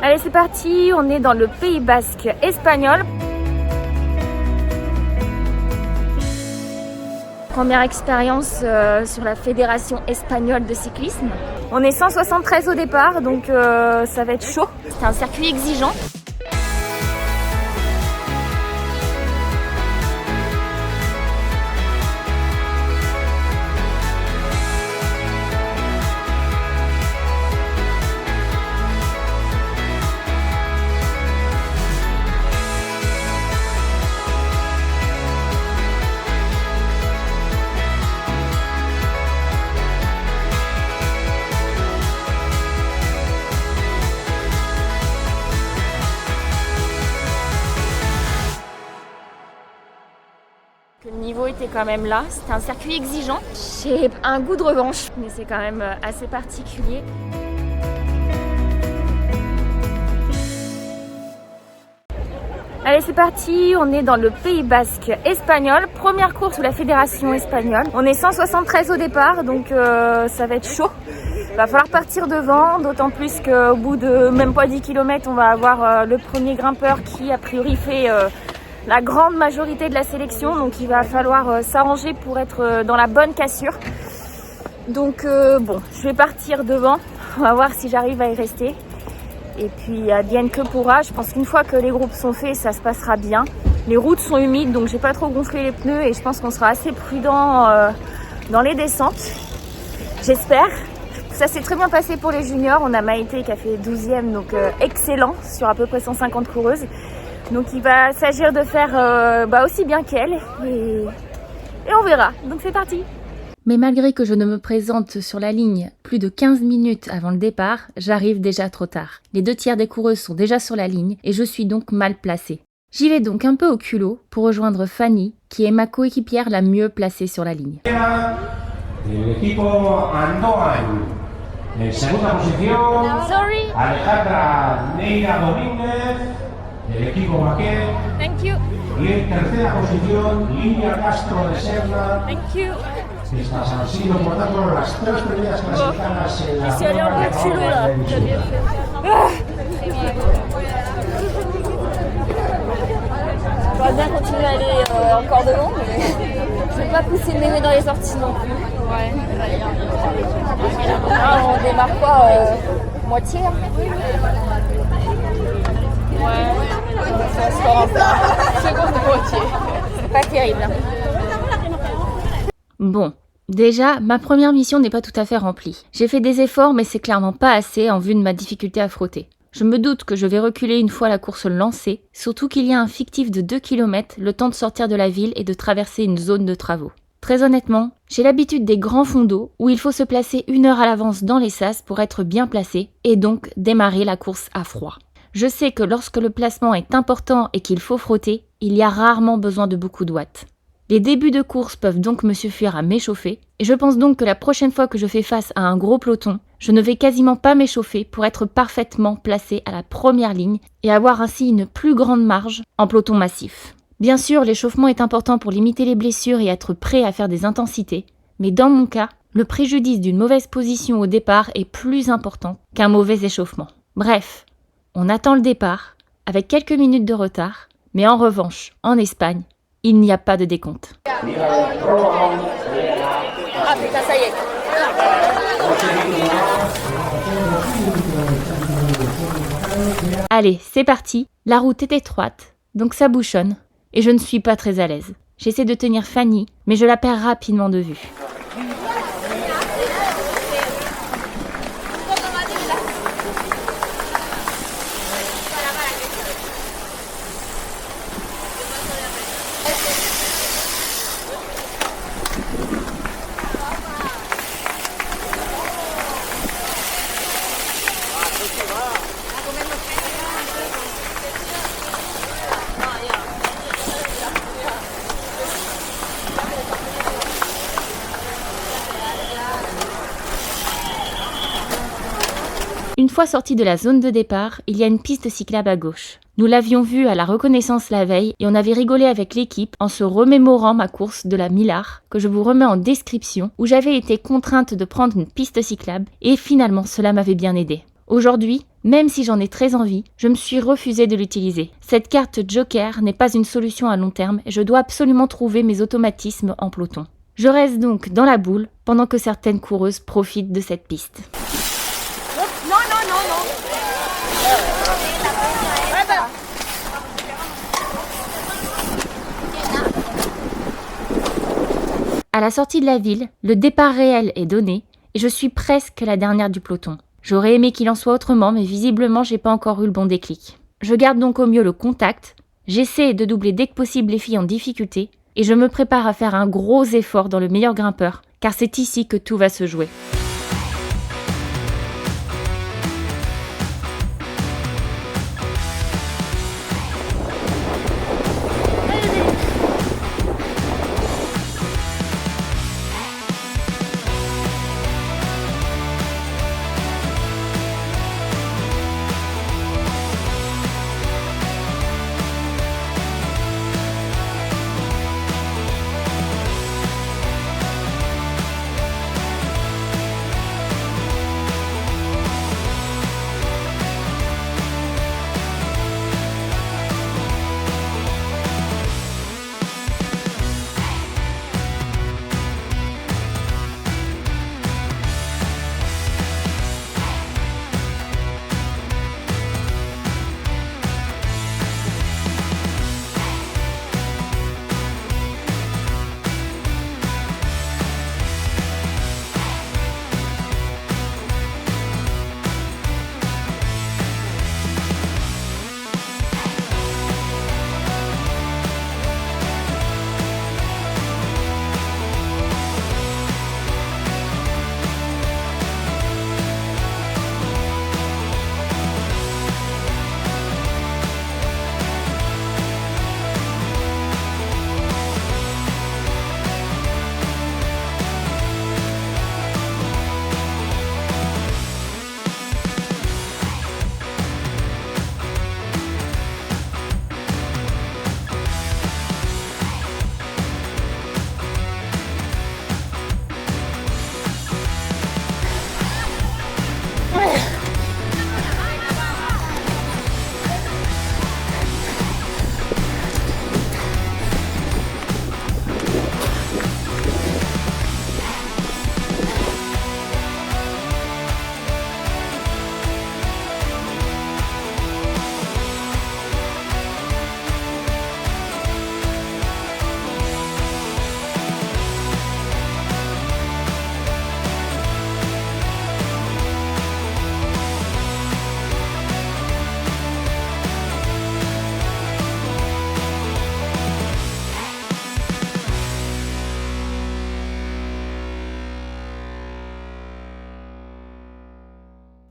Allez, c'est parti, on est dans le Pays Basque espagnol. Première expérience sur la Fédération espagnole de cyclisme. On est 173 au départ, donc ça va être chaud. C'est un circuit exigeant. Le niveau était quand même là, c'était un circuit exigeant. J'ai un goût de revanche, mais c'est quand même assez particulier. Allez, c'est parti, on est dans le Pays Basque espagnol. Première course sous la Fédération espagnole. On est 173 au départ, donc ça va être chaud. Va falloir partir devant, d'autant plus qu'au bout de même pas 10 km, on va avoir le premier grimpeur qui a priori fait la grande majorité de la sélection. Donc il va falloir s'arranger pour être dans la bonne cassure. Donc bon, je vais partir devant, on va voir si j'arrive à y rester. Et puis advienne que pourra, je pense qu'une fois que les groupes sont faits, ça se passera bien. Les routes sont humides, donc j'ai pas trop gonflé les pneus et je pense qu'on sera assez prudent dans les descentes. J'espère. Ça s'est très bien passé pour les juniors. On a Maïté qui a fait 12e, donc excellent sur à peu près 150 coureuses. Donc il va s'agir de faire aussi bien qu'elle et on verra. Donc c'est parti. Mais malgré que je ne me présente sur la ligne plus de 15 minutes avant le départ, j'arrive déjà trop tard. Les 2 tiers des coureuses sont déjà sur la ligne et je suis donc mal placée. J'y vais donc un peu au culot pour rejoindre Fanny, qui est ma coéquipière la mieux placée sur la ligne. En segunda posición, Alejandra Neira Domínguez, del equipo Maquet. Thank you. Y en tercera posición, Lidia Castro de Serra. Thank you. Estas han sido, por tanto, las 3 primeras clasificadas en la Je suis allée un peu culot là. T'as bien fait. J'aurais bien continuer à aller encore devant, mais je vais pas pousser le mémé dans les sorties non plus. Ouais. Ah, on démarre pas moitié là. Ouais. Ça se rend pas. Seconde de moitié. C'est pas terrible. Bon. Déjà, ma première mission n'est pas tout à fait remplie. J'ai fait des efforts, mais c'est clairement pas assez en vue de ma difficulté à frotter. Je me doute que je vais reculer une fois la course lancée, surtout qu'il y a un fictif de 2 km, le temps de sortir de la ville et de traverser une zone de travaux. Très honnêtement, j'ai l'habitude des grands fonds d'eau où il faut se placer 1 heure à l'avance dans les sas pour être bien placé et donc démarrer la course à froid. Je sais que lorsque le placement est important et qu'il faut frotter, il y a rarement besoin de beaucoup de watts. Les débuts de course peuvent donc me suffire à m'échauffer, et je pense donc que la prochaine fois que je fais face à un gros peloton, je ne vais quasiment pas m'échauffer pour être parfaitement placé à la première ligne et avoir ainsi une plus grande marge en peloton massif. Bien sûr, l'échauffement est important pour limiter les blessures et être prêt à faire des intensités, mais dans mon cas, le préjudice d'une mauvaise position au départ est plus important qu'un mauvais échauffement. Bref, on attend le départ, avec quelques minutes de retard, mais en revanche, en Espagne, il n'y a pas de décompte. Ah putain, ça y est. Allez, c'est parti. La route est étroite, donc ça bouchonne, et je ne suis pas très à l'aise. J'essaie de tenir Fanny, mais je la perds rapidement de vue. Une fois sorti de la zone de départ, il y a une piste cyclable à gauche. Nous l'avions vue à la reconnaissance la veille et on avait rigolé avec l'équipe en se remémorant ma course de la Millar, que je vous remets en description, où j'avais été contrainte de prendre une piste cyclable et finalement cela m'avait bien aidé. Aujourd'hui, même si j'en ai très envie, je me suis refusée de l'utiliser. Cette carte Joker n'est pas une solution à long terme et je dois absolument trouver mes automatismes en peloton. Je reste donc dans la boule pendant que certaines coureuses profitent de cette piste. À la sortie de la ville, le départ réel est donné et je suis presque la dernière du peloton. J'aurais aimé qu'il en soit autrement, mais visiblement j'ai pas encore eu le bon déclic. Je garde donc au mieux le contact, j'essaie de doubler dès que possible les filles en difficulté et je me prépare à faire un gros effort dans le meilleur grimpeur, car c'est ici que tout va se jouer.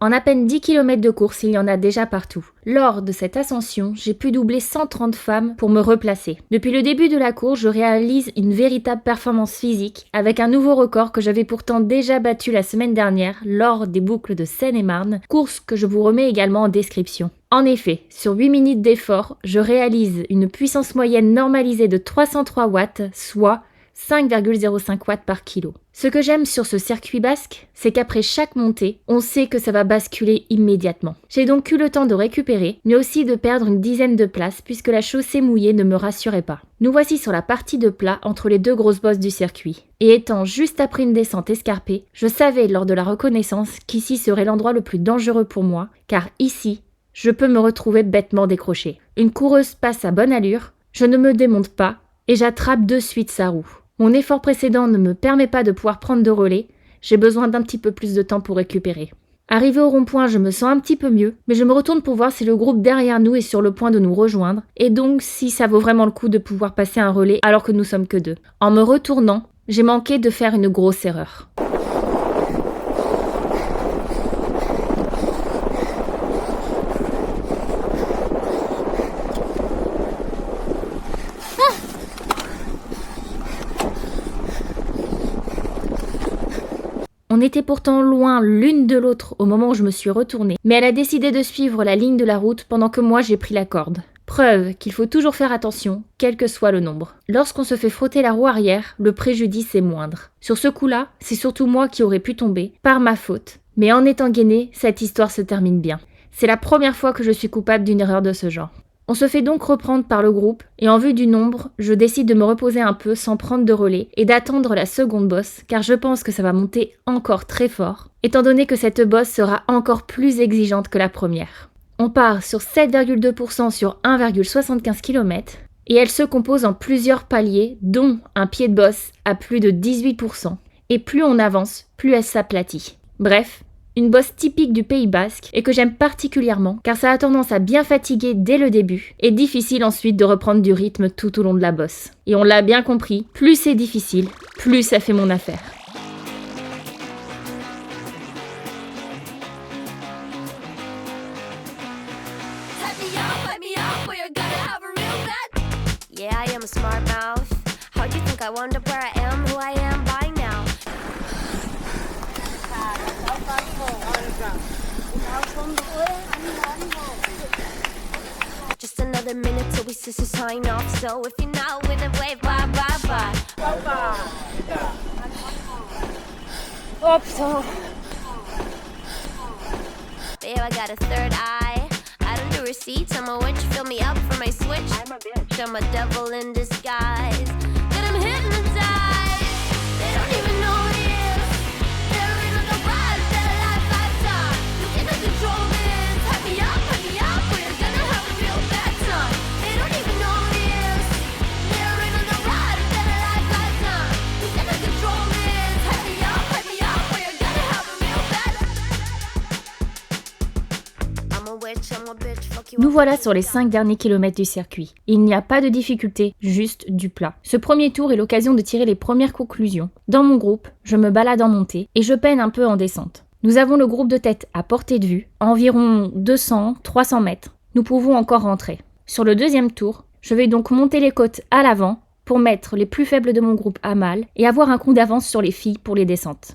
En à peine 10 km de course, il y en a déjà partout. Lors de cette ascension, j'ai pu doubler 130 femmes pour me replacer. Depuis le début de la course, je réalise une véritable performance physique avec un nouveau record que j'avais pourtant déjà battu la semaine dernière lors des boucles de Seine-et-Marne, course que je vous remets également en description. En effet, sur 8 minutes d'effort, je réalise une puissance moyenne normalisée de 303 watts, soit 5,05 watts par kilo. Ce que j'aime sur ce circuit basque, c'est qu'après chaque montée, on sait que ça va basculer immédiatement. J'ai donc eu le temps de récupérer, mais aussi de perdre une dizaine de places puisque la chaussée mouillée ne me rassurait pas. Nous voici sur la partie de plat entre les deux grosses bosses du circuit. Et étant juste après une descente escarpée, je savais lors de la reconnaissance qu'ici serait l'endroit le plus dangereux pour moi, car ici, je peux me retrouver bêtement décroché. Une coureuse passe à bonne allure, je ne me démonte pas et j'attrape de suite sa roue. Mon effort précédent ne me permet pas de pouvoir prendre de relais, j'ai besoin d'un petit peu plus de temps pour récupérer. Arrivé au rond-point, je me sens un petit peu mieux, mais je me retourne pour voir si le groupe derrière nous est sur le point de nous rejoindre, et donc si ça vaut vraiment le coup de pouvoir passer un relais alors que nous sommes que deux. En me retournant, j'ai manqué de faire une grosse erreur. On était pourtant loin l'une de l'autre au moment où je me suis retournée, mais elle a décidé de suivre la ligne de la route pendant que moi j'ai pris la corde. Preuve qu'il faut toujours faire attention, quel que soit le nombre. Lorsqu'on se fait frotter la roue arrière, le préjudice est moindre. Sur ce coup-là, c'est surtout moi qui aurais pu tomber, par ma faute, Mais en étant gainé, cette histoire se termine bien. C'est la première fois que je suis coupable d'une erreur de ce genre. On se fait donc reprendre par le groupe, et en vue du nombre, je décide de me reposer un peu sans prendre de relais et d'attendre la seconde bosse, car je pense que ça va monter encore très fort, étant donné que cette bosse sera encore plus exigeante que la première. On part sur 7,2% sur 1,75 km, et elle se compose en plusieurs paliers, dont un pied de bosse à plus de 18%. Et plus on avance, plus elle s'aplatit. Bref, une bosse typique du Pays Basque et que j'aime particulièrement car ça a tendance à bien fatiguer dès le début et difficile ensuite de reprendre du rythme tout au long de la bosse. Et on l'a bien compris, plus c'est difficile, plus ça fait mon affaire. Yeah, I am a smart mouth. How do you think I wonder where I am, who I am by now? Just another minute till we sister sign off. So if you're not with it, wave bye bye bye. Oh putain. Babe, I got a third eye. I don't do receipts. I'm a witch. Fill me up for my switch. I'm a bitch. I'm a devil in disguise. Get them hypnotized. They don't even know what it is. They're in on the ride of their life lifetime. You cannot control this. Hype me up, or you're gonna have a real bad time. They don't even know what it is. They're in on the ride of their life lifetime. You cannot control this. Hype me up, or you're gonna have a real bad time. I'm a witch, I'm a bitch. Fuck you. Nous voilà sur les 5 derniers kilomètres du circuit. Il n'y a pas de difficulté, juste du plat. Ce premier tour est l'occasion de tirer les premières conclusions. Dans mon groupe, je me balade en montée et je peine un peu en descente. Nous avons le groupe de tête à portée de vue, à environ 200-300 mètres. Nous pouvons encore rentrer. Sur le deuxième tour, je vais donc monter les côtes à l'avant pour mettre les plus faibles de mon groupe à mal et avoir un coup d'avance sur les filles pour les descentes.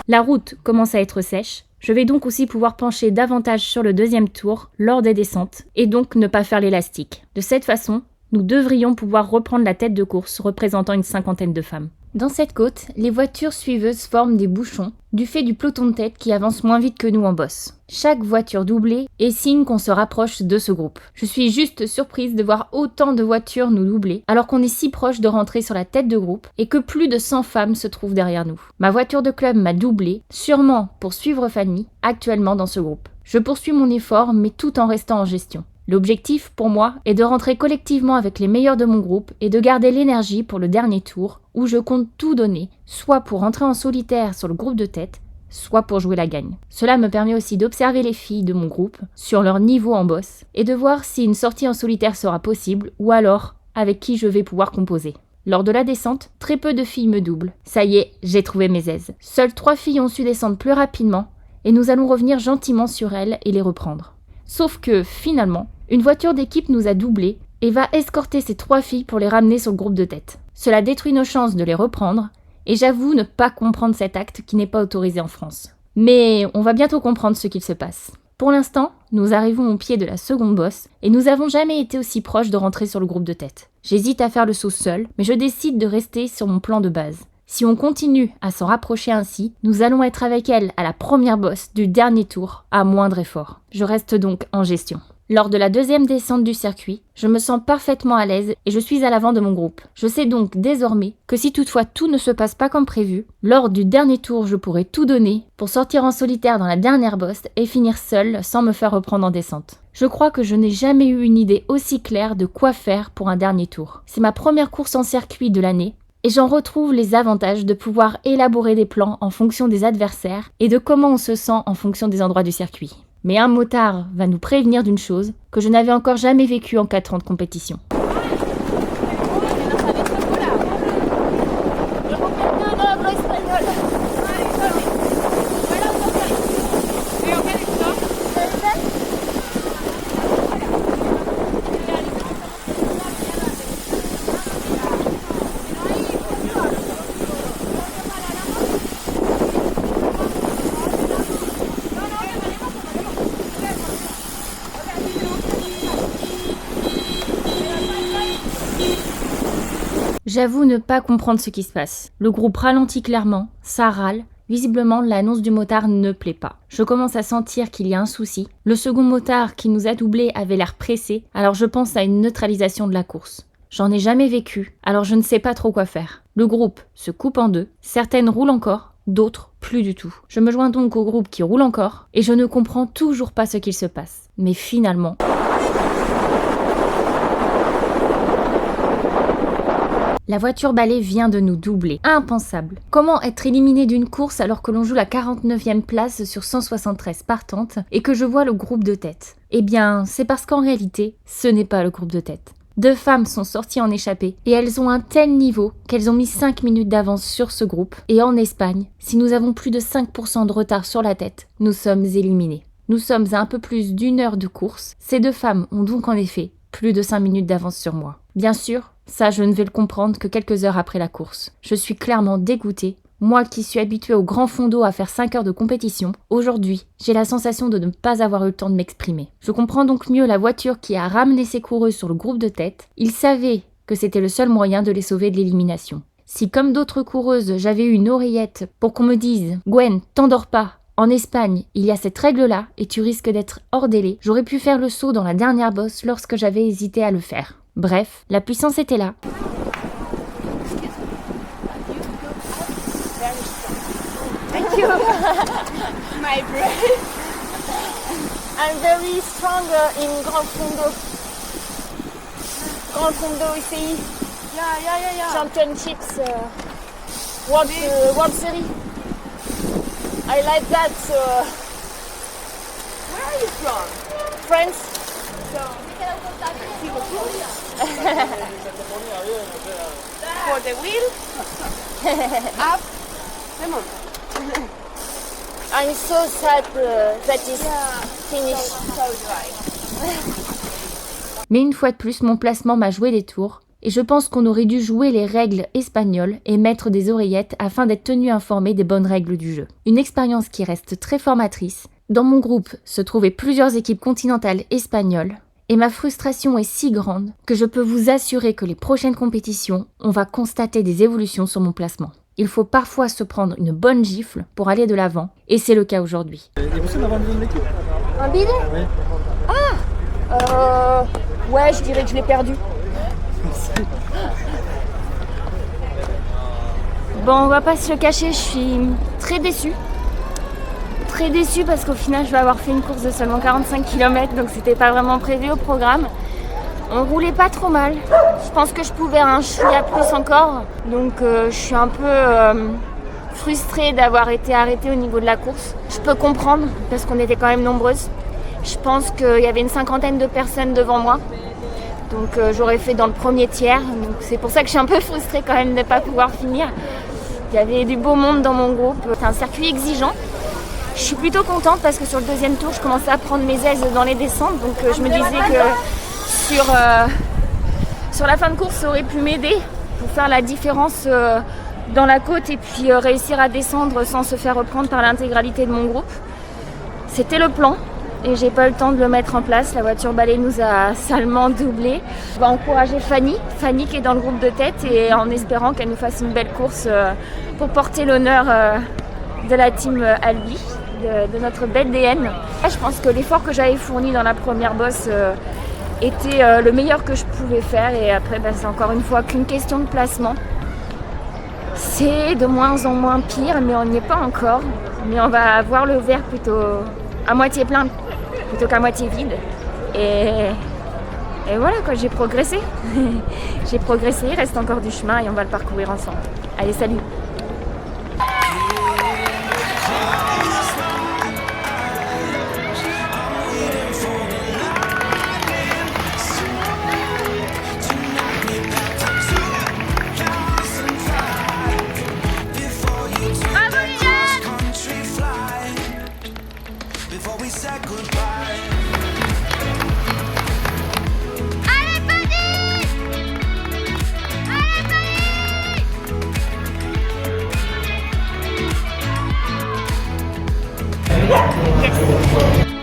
La route commence à être sèche, je vais donc aussi pouvoir pencher davantage sur le deuxième tour lors des descentes et donc ne pas faire l'élastique. De cette façon, nous devrions pouvoir reprendre la tête de course représentant une 50aine de femmes. Dans cette côte, les voitures suiveuses forment des bouchons du fait du peloton de tête qui avance moins vite que nous en bosse. Chaque voiture doublée est signe qu'on se rapproche de ce groupe. Je suis juste surprise de voir autant de voitures nous doubler alors qu'on est si proche de rentrer sur la tête de groupe et que plus de 100 femmes se trouvent derrière nous. Ma voiture de club m'a doublé, sûrement pour suivre Fanny, actuellement dans ce groupe. Je poursuis mon effort mais tout en restant en gestion. L'objectif, pour moi, est de rentrer collectivement avec les meilleurs de mon groupe et de garder l'énergie pour le dernier tour, où je compte tout donner, soit pour rentrer en solitaire sur le groupe de tête, soit pour jouer la gagne. Cela me permet aussi d'observer les filles de mon groupe, sur leur niveau en bosse, et de voir si une sortie en solitaire sera possible, ou alors avec qui je vais pouvoir composer. Lors de la descente, très peu de filles me doublent. Ça y est, j'ai trouvé mes aises. Seules 3 filles ont su descendre plus rapidement, et nous allons revenir gentiment sur elles et les reprendre. Sauf que, finalement, une voiture d'équipe nous a doublés et va escorter ces 3 filles pour les ramener sur le groupe de tête. Cela détruit nos chances de les reprendre, et j'avoue ne pas comprendre cet acte qui n'est pas autorisé en France. Mais on va bientôt comprendre ce qu'il se passe. Pour l'instant, nous arrivons au pied de la seconde bosse, et nous n'avons jamais été aussi proches de rentrer sur le groupe de tête. J'hésite à faire le saut seul, mais je décide de rester sur mon plan de base. Si on continue à s'en rapprocher ainsi, nous allons être avec elle à la première bosse du dernier tour, à moindre effort. Je reste donc en gestion. Lors de la deuxième descente du circuit, je me sens parfaitement à l'aise et je suis à l'avant de mon groupe. Je sais donc désormais que si toutefois tout ne se passe pas comme prévu, lors du dernier tour je pourrai tout donner pour sortir en solitaire dans la dernière bosse et finir seule sans me faire reprendre en descente. Je crois que je n'ai jamais eu une idée aussi claire de quoi faire pour un dernier tour. C'est ma première course en circuit de l'année et j'en retrouve les avantages de pouvoir élaborer des plans en fonction des adversaires et de comment on se sent en fonction des endroits du circuit. Mais un motard va nous prévenir d'une chose que je n'avais encore jamais vécue en 4 ans de compétition. J'avoue ne pas comprendre ce qui se passe. Le groupe ralentit clairement, ça râle. Visiblement, l'annonce du motard ne plaît pas. Je commence à sentir qu'il y a un souci. Le second motard qui nous a doublés avait l'air pressé, alors je pense à une neutralisation de la course. J'en ai jamais vécu, alors je ne sais pas trop quoi faire. Le groupe se coupe en deux, certaines roulent encore, d'autres plus du tout. Je me joins donc au groupe qui roule encore, et je ne comprends toujours pas ce qu'il se passe. Mais finalement... La voiture balai vient de nous doubler. Impensable. Comment être éliminé d'une course alors que l'on joue la 49e place sur 173 partantes et que je vois le groupe de tête? Eh bien, c'est parce qu'en réalité, ce n'est pas le groupe de tête. 2 femmes sont sorties en échappée et elles ont un tel niveau qu'elles ont mis 5 minutes d'avance sur ce groupe. Et en Espagne, si nous avons plus de 5% de retard sur la tête, nous sommes éliminés. Nous sommes à un peu plus d'1 heure de course. Ces 2 femmes ont donc en effet plus de 5 minutes d'avance sur moi. Bien sûr, ça je ne vais le comprendre que quelques heures après la course. Je suis clairement dégoûtée. Moi qui suis habituée au grand fond d'eau à faire 5 heures de compétition, aujourd'hui, j'ai la sensation de ne pas avoir eu le temps de m'exprimer. Je comprends donc mieux la voiture qui a ramené ses coureuses sur le groupe de tête. Ils savaient que c'était le seul moyen de les sauver de l'élimination. Si comme d'autres coureuses, j'avais eu une oreillette pour qu'on me dise « Gwen, t'endors pas !» En Espagne, il y a cette règle-là et tu risques d'être hors délai. J'aurais pu faire le saut dans la dernière bosse lorsque j'avais hésité à le faire. Bref, la puissance était là. Thank you. My brain. I'm very strong in Grand Fondo. Grand Fondo ICI. Yeah. Championships. World Series. I like that. Where are you from? France. For the wheel. Up. Lemon. I'm so sad that is finished. So dry. Mais une fois de plus, mon placement m'a joué des tours. Et je pense qu'on aurait dû jouer les règles espagnoles et mettre des oreillettes afin d'être tenu informé des bonnes règles du jeu. Une expérience qui reste très formatrice. Dans mon groupe se trouvaient plusieurs équipes continentales espagnoles. Et ma frustration est si grande que je peux vous assurer que les prochaines compétitions, on va constater des évolutions sur mon placement. Il faut parfois se prendre une bonne gifle pour aller de l'avant, et c'est le cas aujourd'hui. Et vous savez avoir une équipe? Un billet? Oui. Ouais, je dirais que je l'ai perdu. Bon, on va pas se le cacher, je suis très déçue. Très déçue parce qu'au final, je vais avoir fait une course de seulement 45 km, donc c'était pas vraiment prévu au programme. On roulait pas trop mal. Je pense que je pouvais un chouïa plus encore. Donc je suis un peu frustrée d'avoir été arrêtée au niveau de la course. Je peux comprendre parce qu'on était quand même nombreuses. Je pense qu'il y avait une 50aine de personnes devant moi. Donc j'aurais fait dans le premier tiers. Donc c'est pour ça que je suis un peu frustrée quand même de ne pas pouvoir finir. Il y avait du beau monde dans mon groupe. C'est un circuit exigeant. Je suis plutôt contente parce que sur le deuxième tour, je commençais à prendre mes aises dans les descentes. Donc je me disais que sur la fin de course, ça aurait pu m'aider pour faire la différence dans la côte et puis réussir à descendre sans se faire reprendre par l'intégralité de mon groupe. C'était le plan. Et j'ai pas eu le temps de le mettre en place. La voiture balai nous a salement doublé. Je vais encourager Fanny qui est dans le groupe de tête et en espérant qu'elle nous fasse une belle course pour porter l'honneur de la team Albi, de notre belle DN. Je pense que l'effort que j'avais fourni dans la première bosse était le meilleur que je pouvais faire et après c'est encore une fois qu'une question de placement. C'est de moins en moins pire mais on n'y est pas encore. Mais on va voir le verre plutôt à moitié plein plutôt qu'à moitié vide. Et voilà quoi, j'ai progressé. J'ai progressé, il reste encore du chemin et on va le parcourir ensemble. Allez, salut! Yes.